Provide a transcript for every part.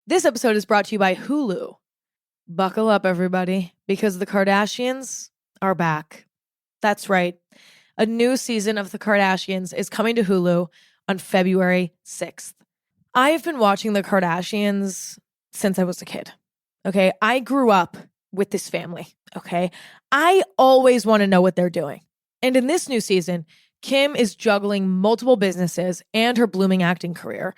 This episode is brought to you by Hulu. Buckle up, everybody, because the Kardashians are back. That's right. A new season of The Kardashians is coming to Hulu on February 6th. I have been watching The Kardashians since I was a kid. Okay, I grew up with this family. Okay, I always want to know what they're doing. And in this new season, Kim is juggling multiple businesses and her blooming acting career.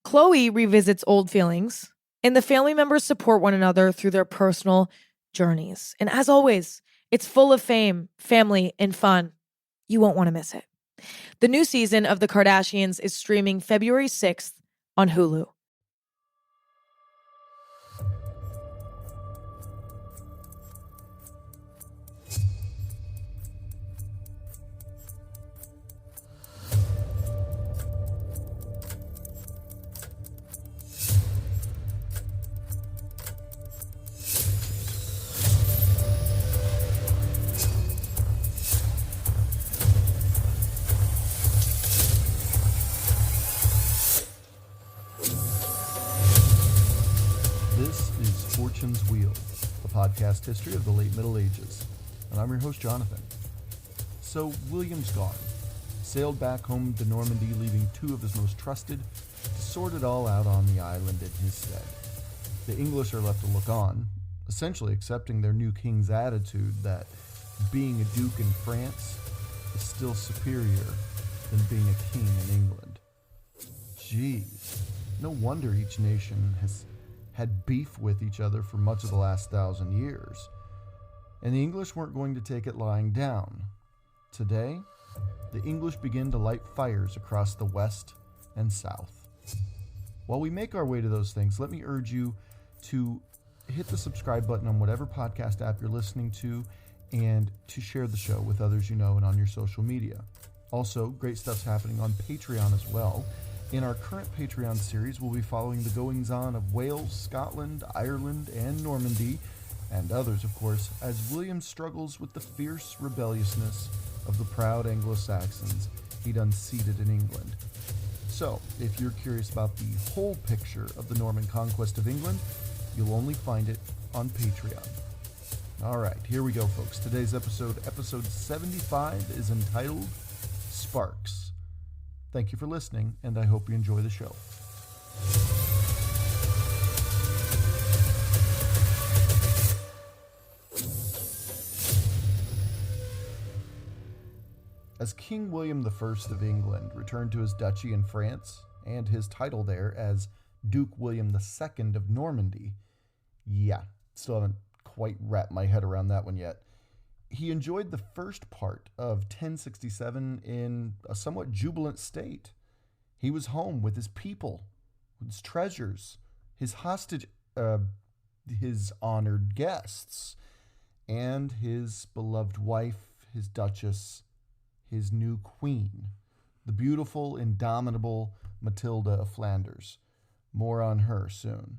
Khloe revisits old feelings, and the family members support one another through their personal journeys. And as always, it's full of fame, family, and fun. You won't want to miss it. The new season of The Kardashians is streaming February 6th on Hulu. Fortune's Wheel, the podcast history of the late Middle Ages. And I'm your host, Jonathan. So, William's gone. Sailed back home to Normandy, leaving two of his most trusted to sort it all out on the island in his stead. The English are left to look on, essentially accepting their new king's attitude that being a duke in France is still superior than being a king in England. Jeez, no wonder each nation has had beef with each other for much of the last 1,000 years. And the English weren't going to take it lying down. Today, the English begin to light fires across the west and south. While we make our way to those things, let me urge you to hit the subscribe button on whatever podcast app you're listening to and to share the show with others you know and on your social media. Also, great stuff's happening on Patreon as well. In our current Patreon series, we'll be following the goings-on of Wales, Scotland, Ireland, and Normandy, and others, of course, as William struggles with the fierce rebelliousness of the proud Anglo-Saxons he'd unseated in England. So, if you're curious about the whole picture of the Norman conquest of England, you'll only find it on Patreon. All right, here we go, folks. Today's episode 75, is entitled Sparks. Thank you for listening, and I hope you enjoy the show. As King William I of England returned to his duchy in France and his title there as Duke William II of Normandy, still haven't quite wrapped my head around that one yet. He enjoyed the first part of 1067 in a somewhat jubilant state. He was home with his people, with his treasures, his his honored guests, and his beloved wife, his duchess, his new queen, the beautiful, indomitable Matilda of Flanders. More on her soon.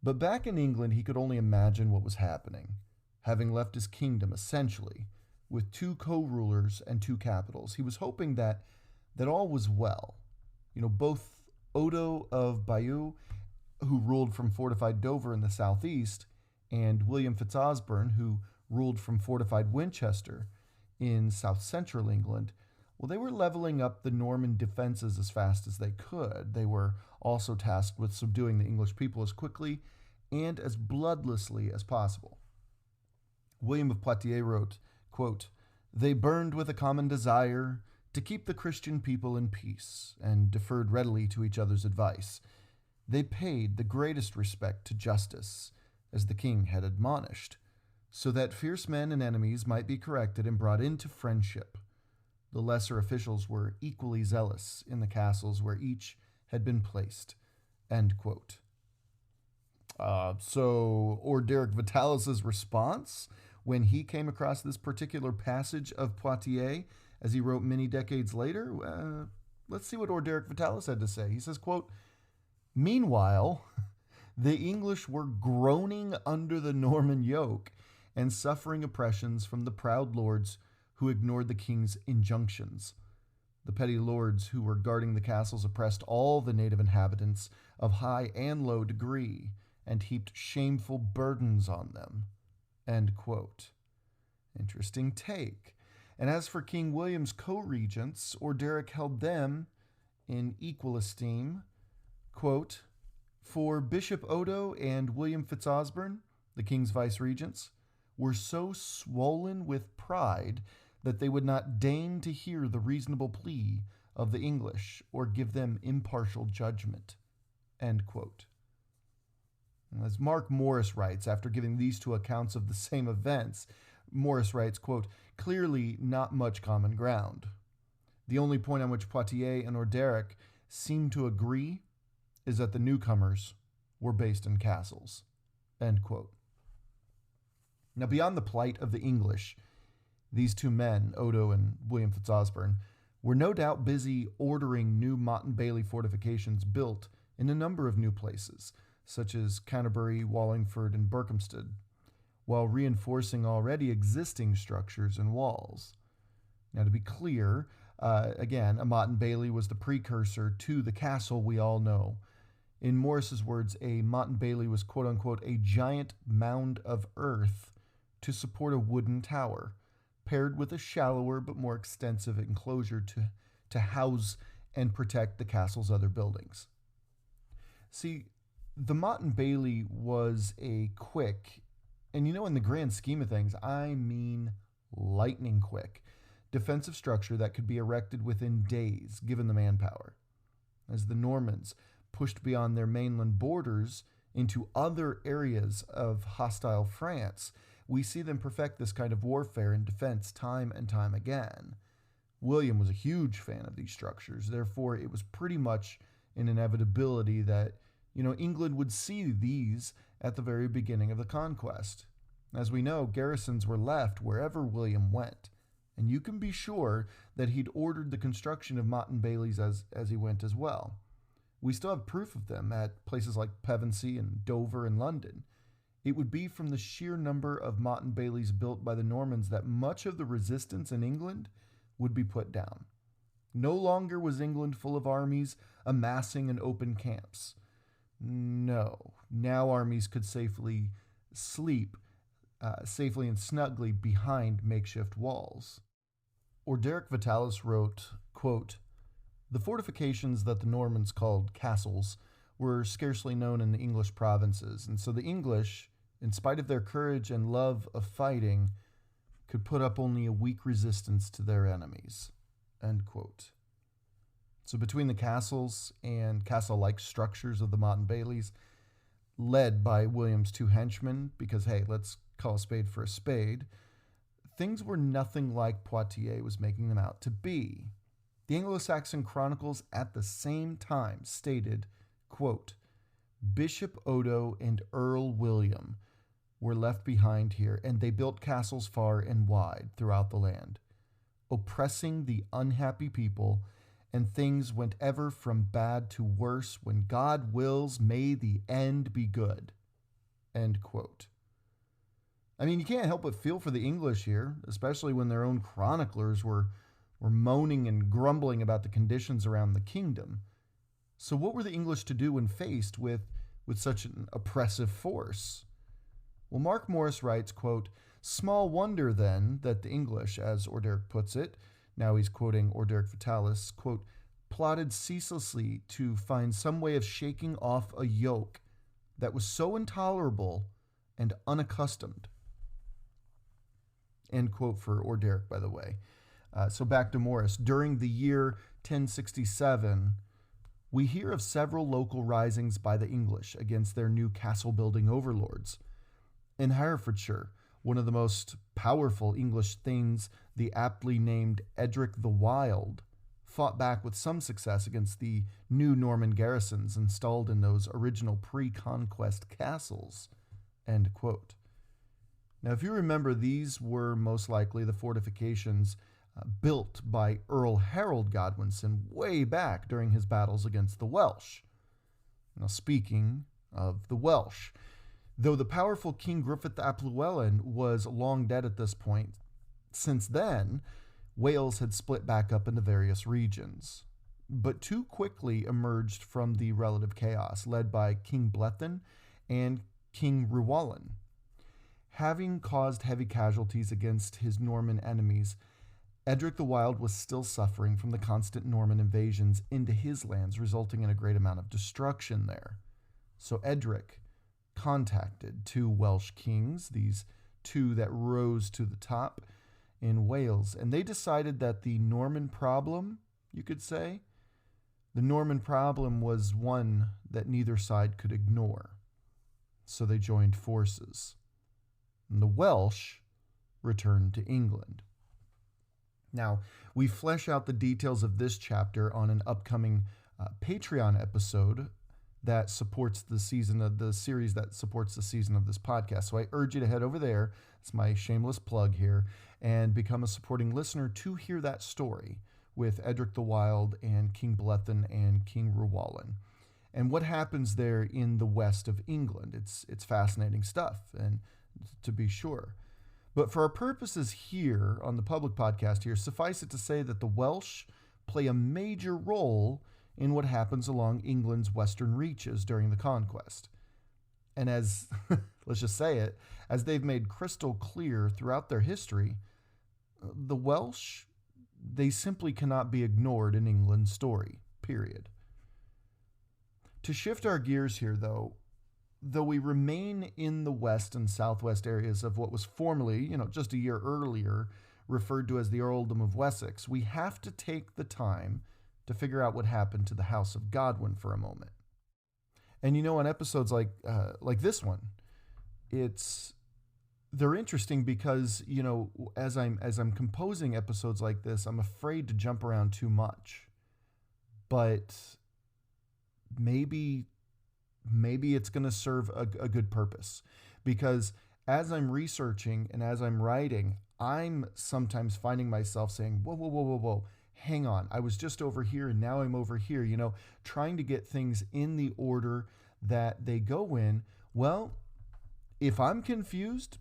But back in England, he could only imagine what was happening. Having left his kingdom, essentially, with two co-rulers and two capitals, he was hoping that all was well. Both Odo of Bayeux, who ruled from fortified Dover in the southeast, and William Fitzosborne, who ruled from fortified Winchester in south-central England, they were leveling up the Norman defenses as fast as they could. They were also tasked with subduing the English people as quickly and as bloodlessly as possible. William of Poitiers wrote, quote, "They burned with a common desire to keep the Christian people in peace, and deferred readily to each other's advice. They paid the greatest respect to justice, as the king had admonished, so that fierce men and enemies might be corrected and brought into friendship. The lesser officials were equally zealous in the castles where each had been placed." End quote. So Orderic Vitalis' response when he came across this particular passage of Poitiers, as he wrote many decades later, let's see what Orderic Vitalis had to say. He says, quote, "Meanwhile, the English were groaning under the Norman yoke and suffering oppressions from the proud lords who ignored the king's injunctions. The petty lords who were guarding the castles oppressed all the native inhabitants of high and low degree, and heaped shameful burdens on them. End quote. Interesting take. And as for King William's co-regents, Orderic held them in equal esteem. Quote, for Bishop Odo and William Fitzosborne, the king's vice-regents, were so swollen with pride that they would not deign to hear the reasonable plea of the English or give them impartial judgment. End quote. As Mark Morris writes, after giving these two accounts of the same events, Morris writes, quote, clearly not much common ground. The only point on which Poitiers and Orderic seem to agree is that the newcomers were based in castles. End quote. Now, beyond the plight of the English, these two men, Odo and William Fitzosborne, were no doubt busy ordering new Motte and Bailey fortifications built in a number of new places, such as Canterbury, Wallingford, and Berkhamsted, while reinforcing already existing structures and walls. Now, to be clear, again, a Motte and Bailey was the precursor to the castle we all know. In Morris's words, a Motte and Bailey was, quote-unquote, a giant mound of earth to support a wooden tower, paired with a shallower but more extensive enclosure to house and protect the castle's other buildings. See, the Motte and Bailey was a quick, and in the grand scheme of things, I mean lightning quick, defensive structure that could be erected within days, given the manpower. As the Normans pushed beyond their mainland borders into other areas of hostile France, we see them perfect this kind of warfare and defense time and time again. William was a huge fan of these structures, therefore it was pretty much an inevitability that, England would see these at the very beginning of the conquest. As we know, garrisons were left wherever William went, and you can be sure that he'd ordered the construction of Motte and Baileys as he went as well. We still have proof of them at places like Pevensey and Dover and London. It would be from the sheer number of Motte and Baileys built by the Normans that much of the resistance in England would be put down. No longer was England full of armies amassing in open camps. No, now armies could safely sleep safely and snugly behind makeshift walls. Orderic Vitalis wrote, quote, the fortifications that the Normans called castles were scarcely known in the English provinces, and so the English, in spite of their courage and love of fighting, could put up only a weak resistance to their enemies. End quote. So between the castles and castle-like structures of the Motte and Baileys, led by William's two henchmen, because, hey, let's call a spade for a spade, things were nothing like Poitiers was making them out to be. The Anglo-Saxon chronicles at the same time stated, quote, Bishop Odo and Earl William were left behind here, and they built castles far and wide throughout the land, oppressing the unhappy people, and things went ever from bad to worse. When God wills, may the end be good. End quote. I mean, you can't help but feel for the English here, especially when their own chroniclers were moaning and grumbling about the conditions around the kingdom. So what were the English to do when faced with such an oppressive force? Well, Mark Morris writes, quote, small wonder then that the English, as Orderic puts it, now he's quoting Orderic Vitalis, quote, plotted ceaselessly to find some way of shaking off a yoke that was so intolerable and unaccustomed. End quote for Orderic, by the way. So back to Morris. During the year 1067, we hear of several local risings by the English against their new castle-building overlords. In Herefordshire, one of the most powerful English thanes, the aptly named Edric the Wild, fought back with some success against the new Norman garrisons installed in those original pre-conquest castles. End quote. Now, if you remember, these were most likely the fortifications built by Earl Harold Godwinson way back during his battles against the Welsh. Now, speaking of the Welsh, though the powerful King Griffith ap Llewellyn was long dead at this point, since then, Wales had split back up into various regions. but too quickly emerged from the relative chaos, led by King Blethyn and King Rhuwallon. Having caused heavy casualties against his Norman enemies, Edric the Wild was still suffering from the constant Norman invasions into his lands, resulting in a great amount of destruction there. So Edric contacted two Welsh kings, these two that rose to the top in Wales, and they decided that the Norman problem, you could say, the Norman problem was one that neither side could ignore. So they joined forces. And the Welsh returned to England. Now, we flesh out the details of this chapter on an upcoming Patreon episode that supports the series that supports the season of this podcast. So I urge you to head over there. It's my shameless plug here, and become a supporting listener to hear that story with Edric the Wild and King Blethyn and King Rhuwallon, and what happens there in the west of England. It's fascinating stuff, and to be sure. But for our purposes here on the public podcast here, suffice it to say that the Welsh play a major role in what happens along England's western reaches during the conquest. And as, let's just say it, as they've made crystal clear throughout their history, the Welsh, they simply cannot be ignored in England's story, period. To shift our gears here, though we remain in the west and southwest areas of what was formerly, just a year earlier, referred to as the Earldom of Wessex, we have to take the time to figure out what happened to the House of Godwin for a moment. And on episodes like this one, they're interesting because as I'm composing episodes like this, I'm afraid to jump around too much. But maybe it's going to serve a good purpose, because as I'm researching and as I'm writing, I'm sometimes finding myself saying, whoa, hang on. I was just over here and now I'm over here, trying to get things in the order that they go in. Well, if I'm confused,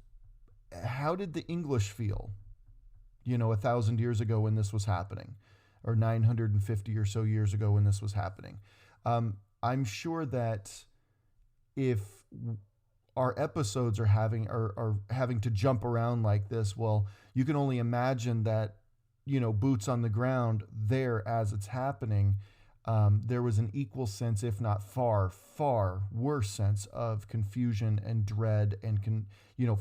how did the English feel, 1,000 years ago when this was happening, or 950 or so years ago when this was happening? I'm sure that if our episodes are having to jump around like this, well, you can only imagine that, boots on the ground there as it's happening. There was an equal sense, if not far, far worse sense of confusion and dread and,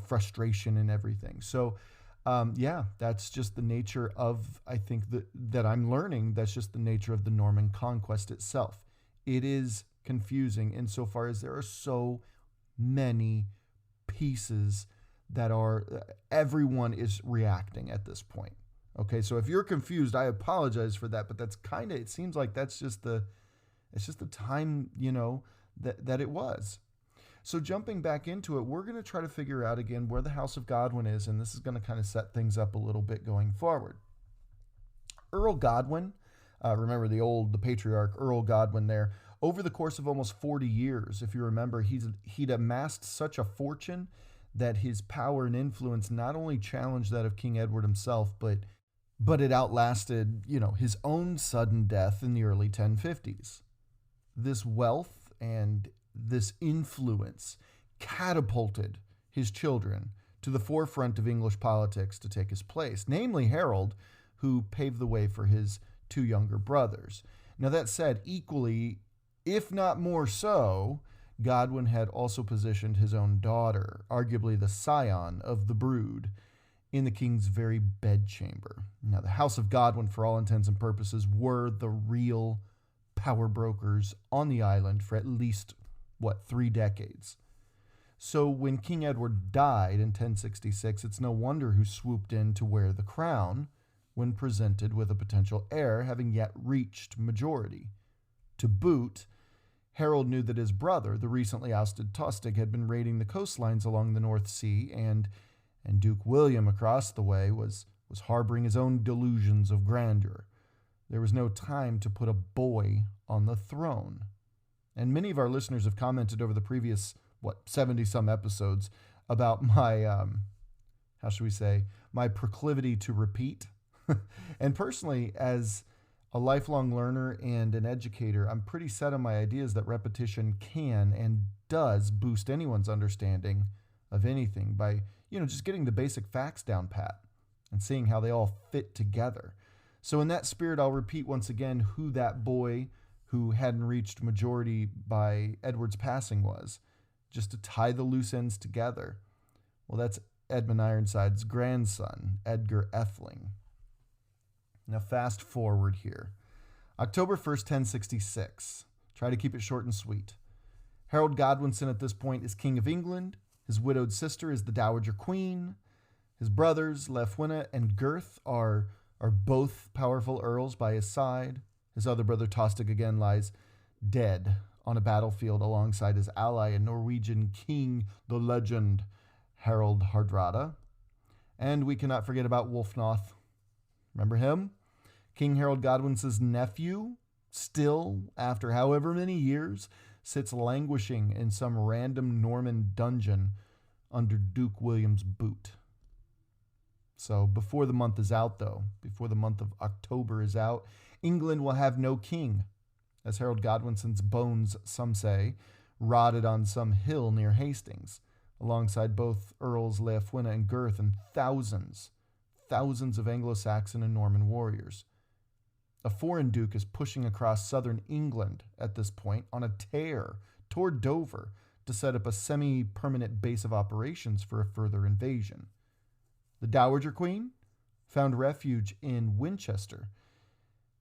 frustration and everything. So, that's just the nature of, I think that I'm learning. That's just the nature of the Norman conquest itself. It is confusing insofar as there are so many pieces that everyone is reacting at this point. Okay, so if you're confused, I apologize for that, but that's it seems like it's just the time, that it was. So jumping back into it, we're going to try to figure out again where the House of Godwin is, and this is going to kind of set things up a little bit going forward. Earl Godwin, remember the patriarch Earl Godwin there, over the course of almost 40 years, if you remember, he'd amassed such a fortune that his power and influence not only challenged that of King Edward himself, but it outlasted, his own sudden death in the early 1050s. This wealth and this influence catapulted his children to the forefront of English politics to take his place, namely Harold, who paved the way for his two younger brothers. Now that said, equally, if not more so, Godwin had also positioned his own daughter, arguably the scion of the brood, in the king's very bedchamber. Now, the House of Godwin, for all intents and purposes, were the real power brokers on the island for at least, 3 decades. So when King Edward died in 1066, it's no wonder who swooped in to wear the crown when presented with a potential heir having yet reached majority. To boot, Harold knew that his brother, the recently ousted Tostig, had been raiding the coastlines along the North Sea, and Duke William across the way was harboring his own delusions of grandeur. There was no time to put a boy on the throne. And many of our listeners have commented over the previous, 70-some episodes about my, my proclivity to repeat. And personally, as a lifelong learner and an educator, I'm pretty set on my ideas that repetition can and does boost anyone's understanding of anything by, just getting the basic facts down pat and seeing how they all fit together. So in that spirit, I'll repeat once again who that boy who hadn't reached majority by Edward's passing was, just to tie the loose ends together. Well, that's Edmund Ironside's grandson, Edgar Atheling. Now fast forward here. October 1st, 1066. Try to keep it short and sweet. Harold Godwinson at this point is King of England. His widowed sister is the Dowager Queen. His brothers, Leofwine and Gurth, are both powerful earls by his side. His other brother, Tostig, again lies dead on a battlefield alongside his ally and Norwegian king, the legend, Harald Hardrada. And we cannot forget about Wulfnoth. Remember him? King Harold Godwinson's nephew, still, after however many years, sits languishing in some random Norman dungeon under Duke William's boot. So before the month is out, though, before the month of October is out, England will have no king, as Harold Godwinson's bones, some say, rotted on some hill near Hastings, alongside both Earls Leofwine and Gurth and thousands of Anglo-Saxon and Norman warriors. A foreign duke is pushing across southern England at this point on a tear toward Dover to set up a semi-permanent base of operations for a further invasion. The Dowager Queen found refuge in Winchester,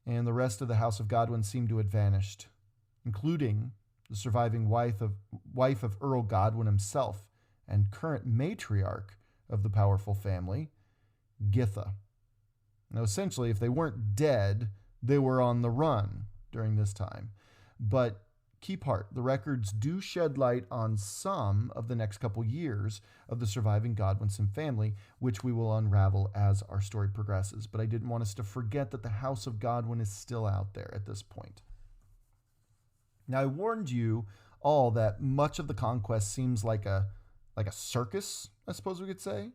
and the rest of the House of Godwin seemed to have vanished, including the surviving wife of Earl Godwin himself and current matriarch of the powerful family, Githa. Now, essentially, if they weren't dead, they were on the run during this time. But keep heart, the records do shed light on some of the next couple years of the surviving Godwinson family, which we will unravel as our story progresses. But I didn't want us to forget that the House of Godwin is still out there at this point. Now, I warned you all that much of the conquest seems like a circus, I suppose we could say.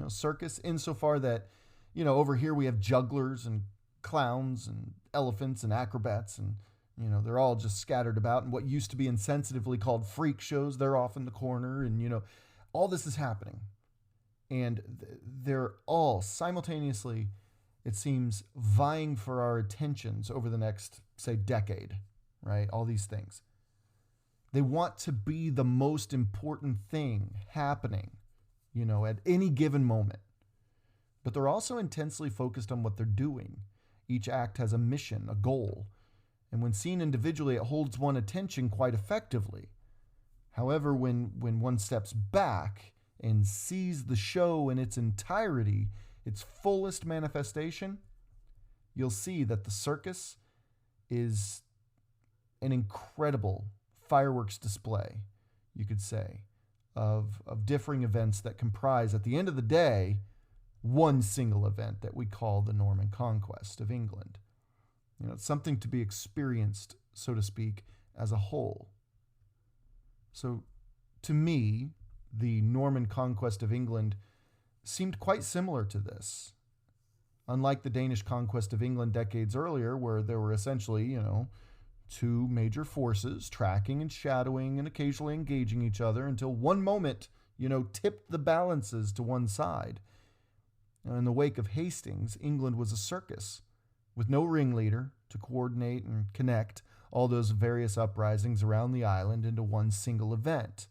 Circus insofar that, over here we have jugglers and clowns and elephants and acrobats and, they're all just scattered about. And what used to be insensitively called freak shows, they're off in the corner. And, all this is happening. And they're all simultaneously, it seems, vying for our attentions over the next, say, decade, right? All these things. They want to be the most important thing happening, at any given moment. But they're also intensely focused on what they're doing. Each act has a mission, a goal. And when seen individually, it holds one attention quite effectively. However, when one steps back and sees the show in its entirety, its fullest manifestation, you'll see that the circus is an incredible fireworks display, you could say, of differing events that comprise, at the end of the day, one single event that we call the Norman Conquest of England. It's something to be experienced, so to speak, as a whole. So, to me, the Norman Conquest of England seemed quite similar to this. Unlike the Danish conquest of England decades earlier, where there were essentially, two major forces tracking and shadowing and occasionally engaging each other until one moment, tipped the balances to one side. In the wake of Hastings, England was a circus with no ringleader to coordinate and connect all those various uprisings around the island into one single event.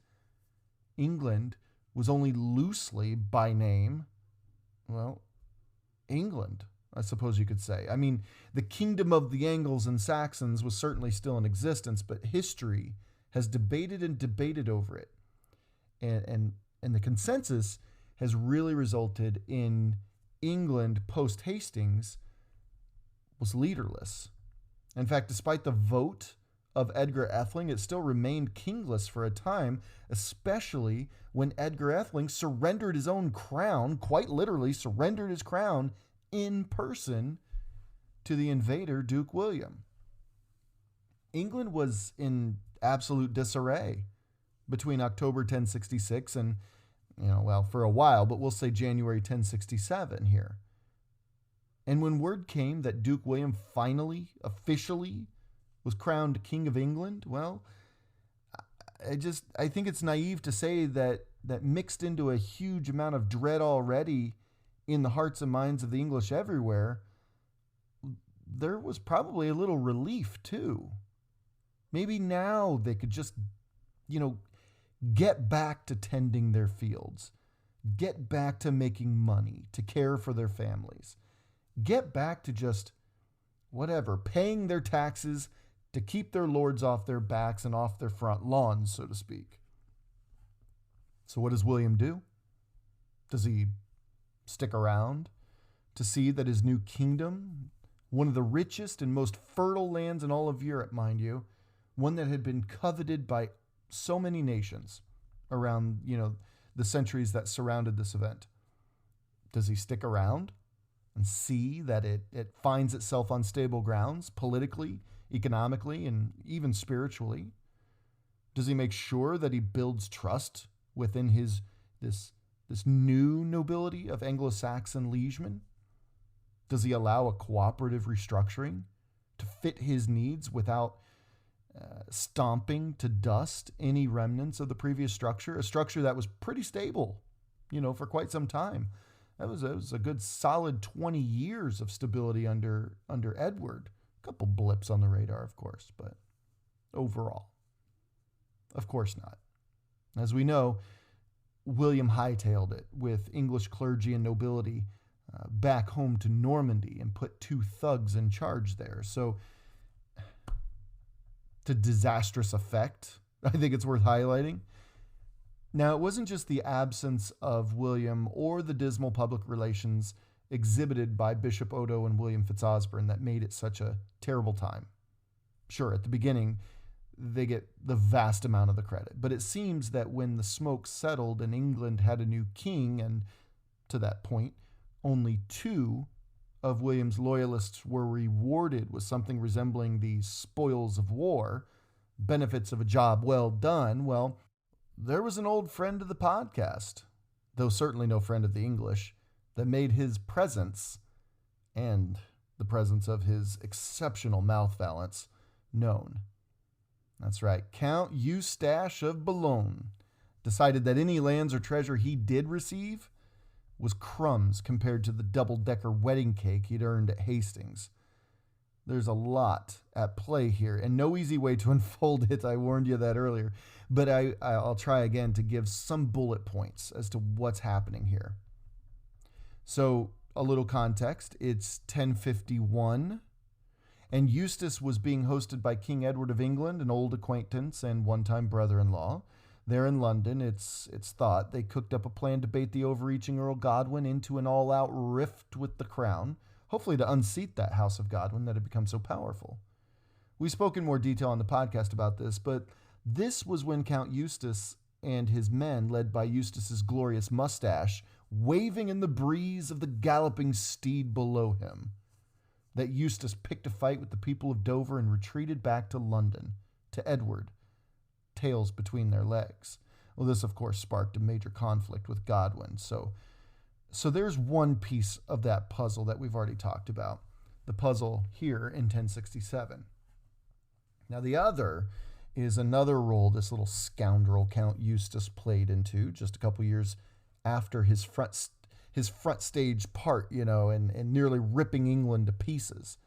England was only loosely, by name, England, I suppose you could say. I mean, the kingdom of the Angles and Saxons was certainly still in existence, but history has debated and debated over it. And the consensus has really resulted in England post-Hastings was leaderless. In fact, despite the vote of Edgar Atheling, it still remained kingless for a time, especially when Edgar Atheling surrendered his own crown, quite literally surrendered his crown in person to the invader, Duke William. England was in absolute disarray between October 1066 and, for a while, but we'll say January 1067 here. And when word came that Duke William finally, officially, was crowned King of England, well, I think it's naive to say that mixed into a huge amount of dread already in the hearts and minds of the English everywhere, there was probably a little relief too. Maybe now they could just, get back to tending their fields, get back to making money, to care for their families, get back to just paying their taxes to keep their lords off their backs and off their front lawns, so to speak. So what does William do? Does he stick around to see that his new kingdom, one of the richest and most fertile lands in all of Europe, mind you, one that had been coveted by so many nations around, the centuries that surrounded this event? Does he stick around and see that it finds itself on stable grounds politically, economically, and even spiritually? Does he make sure that he builds trust within this new nobility of Anglo-Saxon liegemen? Does he allow a cooperative restructuring to fit his needs without stomping to dust any remnants of the previous structure, a structure that was pretty stable, for quite some time? That was a good solid 20 years of stability under Edward. A couple blips on the radar, of course, but overall, of course not. As we know, William hightailed it with English clergy and nobility back home to Normandy and put 2 thugs in charge there. So, to disastrous effect, I think it's worth highlighting. Now, it wasn't just the absence of William or the dismal public relations exhibited by Bishop Odo and William Fitzosborne that made it such a terrible time. Sure, at the beginning, they get the vast amount of the credit, but it seems that when the smoke settled and England had a new king, and to that point, only 2 of William's loyalists were rewarded with something resembling the spoils of war, benefits of a job well done, well, there was an old friend of the podcast, though certainly no friend of the English, that made his presence and the presence of his exceptional mouth valance known. That's right, Count Eustache of Boulogne decided that any lands or treasure he did receive was crumbs compared to the double-decker wedding cake he'd earned at Hastings. There's a lot at play here, and no easy way to unfold it. I warned you that earlier, but I'll try again to give some bullet points as to what's happening here. So, a little context. It's 1051, and Eustace was being hosted by King Edward of England, an old acquaintance and one-time brother-in-law. There in London, it's thought they cooked up a plan to bait the overreaching Earl Godwin into an all-out rift with the crown, hopefully to unseat that House of Godwin that had become so powerful. We spoke in more detail on the podcast about this, but this was when Count Eustace and his men, led by Eustace's glorious mustache, waving in the breeze of the galloping steed below him, that Eustace picked a fight with the people of Dover and retreated back to London, to Edward, tails between their legs. Well, this, of course, sparked a major conflict with Godwin. So there's one piece of that puzzle that we've already talked about, the puzzle here in 1067. Now, the other is another role this little scoundrel Count Eustace played into just a couple years after his front stage part, and nearly ripping England to pieces.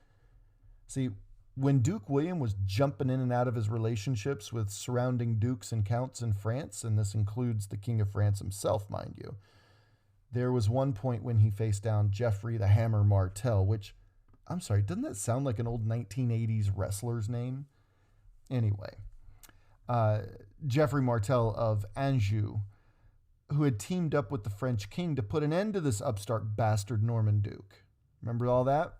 See, when Duke William was jumping in and out of his relationships with surrounding dukes and counts in France, and this includes the King of France himself, mind you, there was one point when he faced down Geoffrey the Hammer Martel, which, I'm sorry, doesn't that sound like an old 1980s wrestler's name? Anyway, Geoffrey Martel of Anjou, who had teamed up with the French king to put an end to this upstart bastard Norman Duke. Remember all that?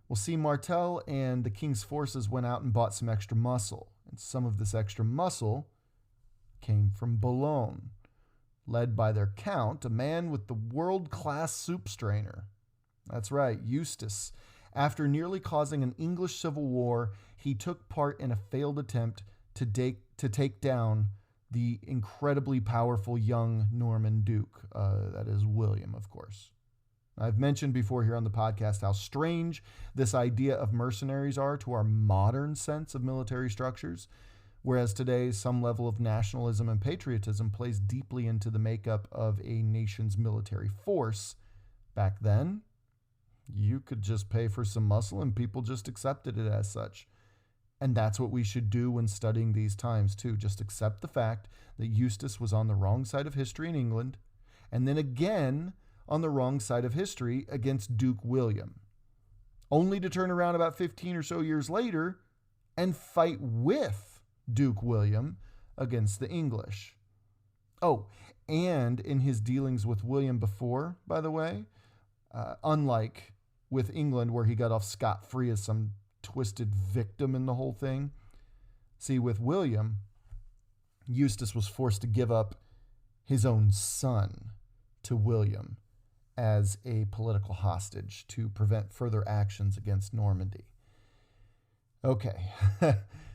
Well, see, Martel and the king's forces went out and bought some extra muscle, and some of this extra muscle came from Boulogne, led by their count, a man with the world-class soup strainer. That's right, Eustace. After nearly causing an English civil war, he took part in a failed attempt to take down the incredibly powerful young Norman Duke, that is William, of course. I've mentioned before here on the podcast how strange this idea of mercenaries are to our modern sense of military structures, whereas today some level of nationalism and patriotism plays deeply into the makeup of a nation's military force. Back then, you could just pay for some muscle and people just accepted it as such. And that's what we should do when studying these times too. Just accept the fact that Eustace was on the wrong side of history in England, and then again on the wrong side of history against Duke William, only to turn around about 15 or so years later and fight with Duke William against the English. Oh, and in his dealings with William before, by the way, unlike with England where he got off scot-free as some twisted victim in the whole thing, see, with William, Eustace was forced to give up his own son to William as a political hostage to prevent further actions against Normandy. Okay,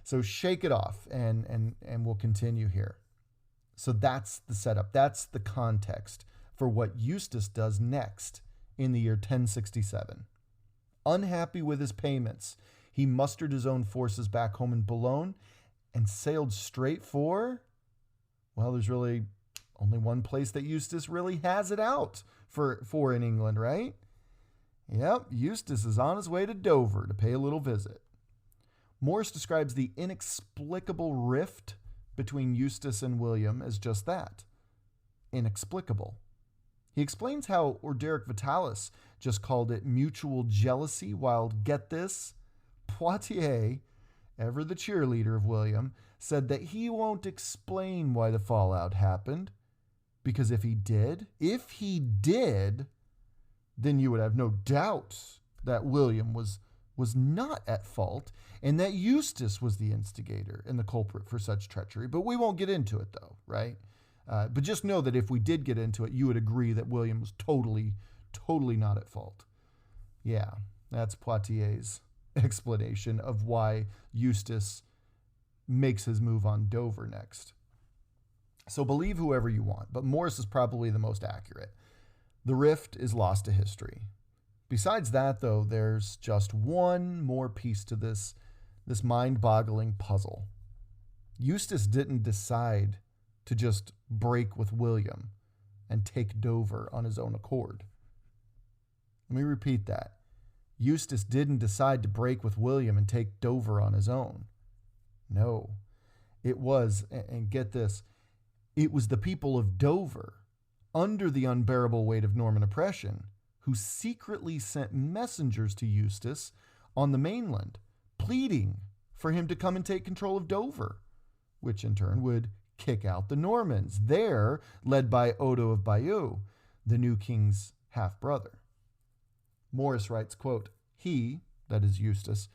so shake it off and we'll continue here. So that's the setup. That's the context for what Eustace does next in the year 1067. Unhappy with his payments, he mustered his own forces back home in Boulogne and sailed straight for, well, there's really only one place that Eustace really has it out for in England, right? Yep, Eustace is on his way to Dover to pay a little visit. Morris describes the inexplicable rift between Eustace and William as just that, inexplicable. He explains how Orderic Vitalis just called it mutual jealousy, while, get this, Poitiers, ever the cheerleader of William, said that he won't explain why the fallout happened, because if he did, then you would have no doubt that William was not at fault and that Eustace was the instigator and the culprit for such treachery. But we won't get into it, though, right? But just know that if we did get into it, you would agree that William was totally not at fault. Yeah, that's Poitiers' explanation of why Eustace makes his move on Dover next. So believe whoever you want, but Morris is probably the most accurate. The rift is lost to history. Besides that, though, there's just one more piece to this mind-boggling puzzle. Eustace didn't decide to just break with William and take Dover on his own accord. Let me repeat that. Eustace didn't decide to break with William and take Dover on his own. No, it was, and get this, it was the people of Dover, under the unbearable weight of Norman oppression, who secretly sent messengers to Eustace on the mainland, pleading for him to come and take control of Dover, which in turn would kick out the Normans, there led by Odo of Bayeux, the new king's half-brother. Morris writes, quote, he, that is Eustace,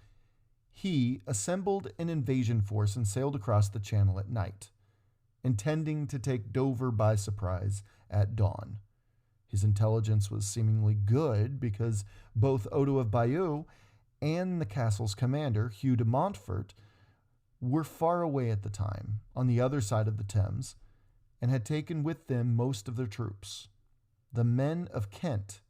he assembled an invasion force and sailed across the channel at night, intending to take Dover by surprise at dawn. His intelligence was seemingly good because both Odo of Bayeux and the castle's commander, Hugh de Montfort, were far away at the time, on the other side of the Thames, and had taken with them most of their troops. The men of Kent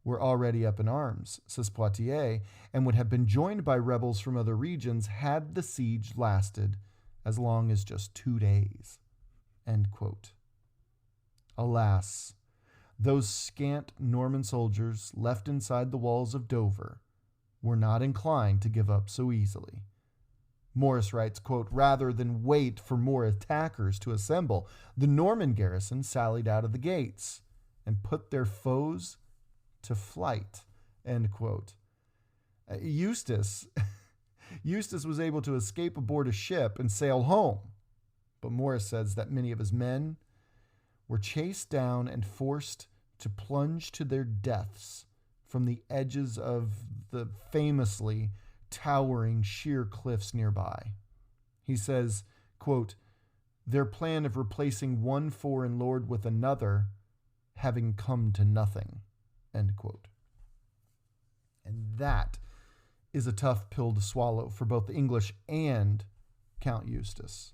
were already up in arms, says Poitiers, and would have been joined by rebels from other regions had the siege lasted as long as just 2 days. End quote. Alas, those scant Norman soldiers left inside the walls of Dover were not inclined to give up so easily. Morris writes, quote, rather than wait for more attackers to assemble, the Norman garrison sallied out of the gates and put their foes to flight, end quote. Eustace was able to escape aboard a ship and sail home, but Morris says that many of his men were chased down and forced to plunge to their deaths from the edges of the famously towering sheer cliffs nearby. He says, quote, their plan of replacing one foreign lord with another having come to nothing, end quote. And that is a tough pill to swallow for both the English and Count Eustace.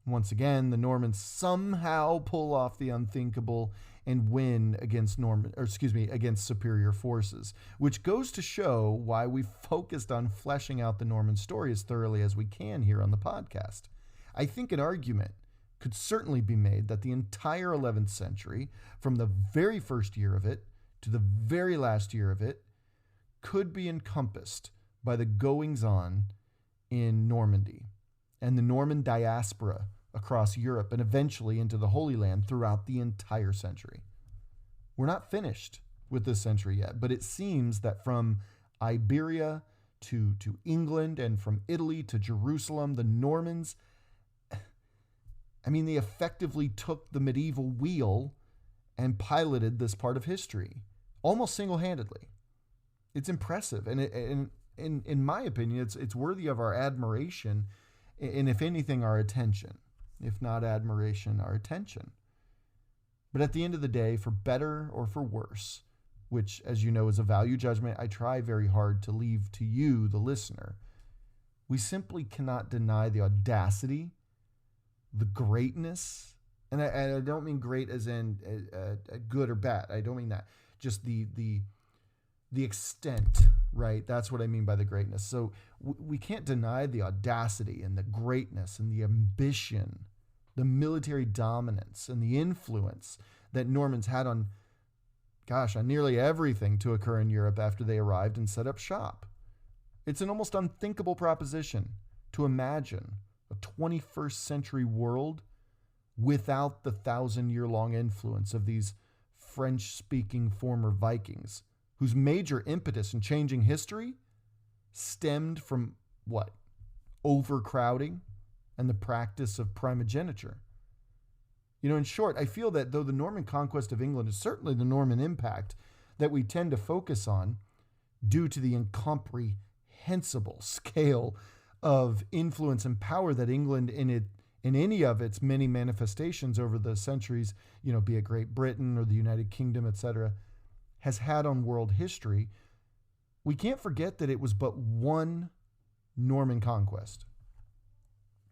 Once again, the Normans somehow pull off the unthinkable and win against against superior forces, which goes to show why we focused on fleshing out the Norman story as thoroughly as we can here on the podcast. I think an argument could certainly be made that the entire 11th century, from the very first year of it to the very last year of it, could be encompassed by the goings-on in Normandy and the Norman diaspora across Europe and eventually into the Holy Land throughout the entire century. We're not finished with this century yet, but it seems that from Iberia to England and from Italy to Jerusalem, the Normans, they effectively took the medieval wheel and piloted this part of history almost single-handedly. It's impressive, and in my opinion, it's worthy of our admiration, and if anything, our attention. If not admiration, our attention. But at the end of the day, for better or for worse, which, as you know, is a value judgment I try very hard to leave to you, the listener, we simply cannot deny the audacity, the greatness, and I don't mean great as in good or bad. I don't mean that. Just the extent, right? That's what I mean by the greatness. So we can't deny the audacity and the greatness and the ambition, the military dominance and the influence that Normans had on nearly everything to occur in Europe after they arrived and set up shop. It's an almost unthinkable proposition to imagine a 21st century world without the 1,000-year-long influence of these French-speaking former Vikings, whose major impetus in changing history stemmed from what? Overcrowding and the practice of primogeniture. In short, I feel that though the Norman conquest of England is certainly the Norman impact that we tend to focus on due to the incomprehensible scale of influence and power that England in any of its many manifestations over the centuries, be it Great Britain or the United Kingdom, etc., has had on world history, we can't forget that it was but one Norman conquest.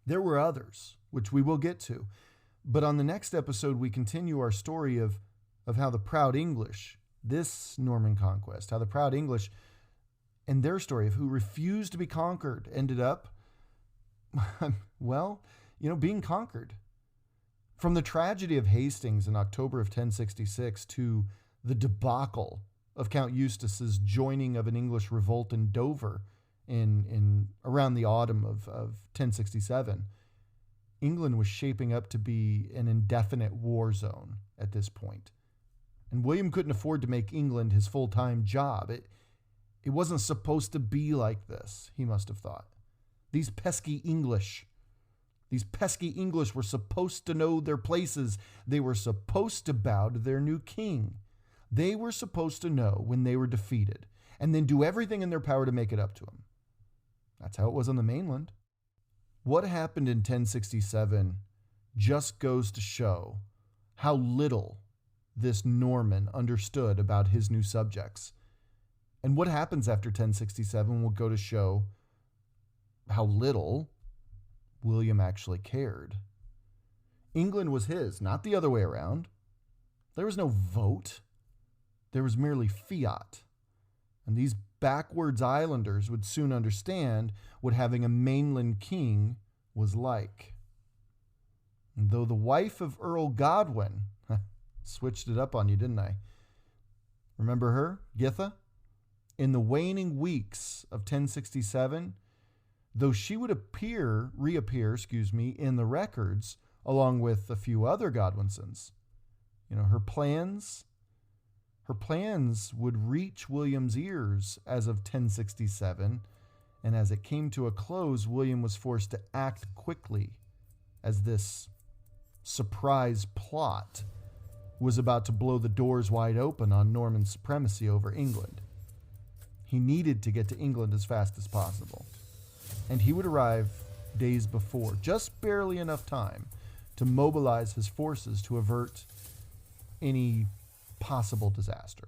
There were others, which we will get to. But on the next episode, we continue our story of how the proud English, this Norman conquest, how the proud English and their story of who refused to be conquered ended up, being conquered. From the tragedy of Hastings in October of 1066 to the debacle of Count Eustace's joining of an English revolt in Dover in around the autumn of 1067, England was shaping up to be an indefinite war zone at this point. And William couldn't afford to make England his full-time job. It wasn't supposed to be like this, he must have thought. These pesky English were supposed to know their places. They were supposed to bow to their new king. They were supposed to know when they were defeated and then do everything in their power to make it up to him. That's how it was on the mainland. What happened in 1067 just goes to show how little this Norman understood about his new subjects. And what happens after 1067 will go to show how little William actually cared. England was his, not the other way around. There was no vote. There was merely fiat. And these backwards islanders would soon understand what having a mainland king was like. And though the wife of Earl Godwin, switched it up on you, didn't I? Remember her, Githa? In the waning weeks of 1067, though she would reappear in the records, along with a few other Godwinsons, her plans would reach William's ears as of 1067, and as it came to a close, William was forced to act quickly as this surprise plot was about to blow the doors wide open on Norman supremacy over England. He needed to get to England as fast as possible, and he would arrive days before, just barely enough time to mobilize his forces to avert any possible disaster.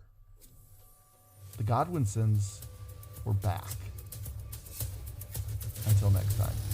The Godwinsons were back. Until next time.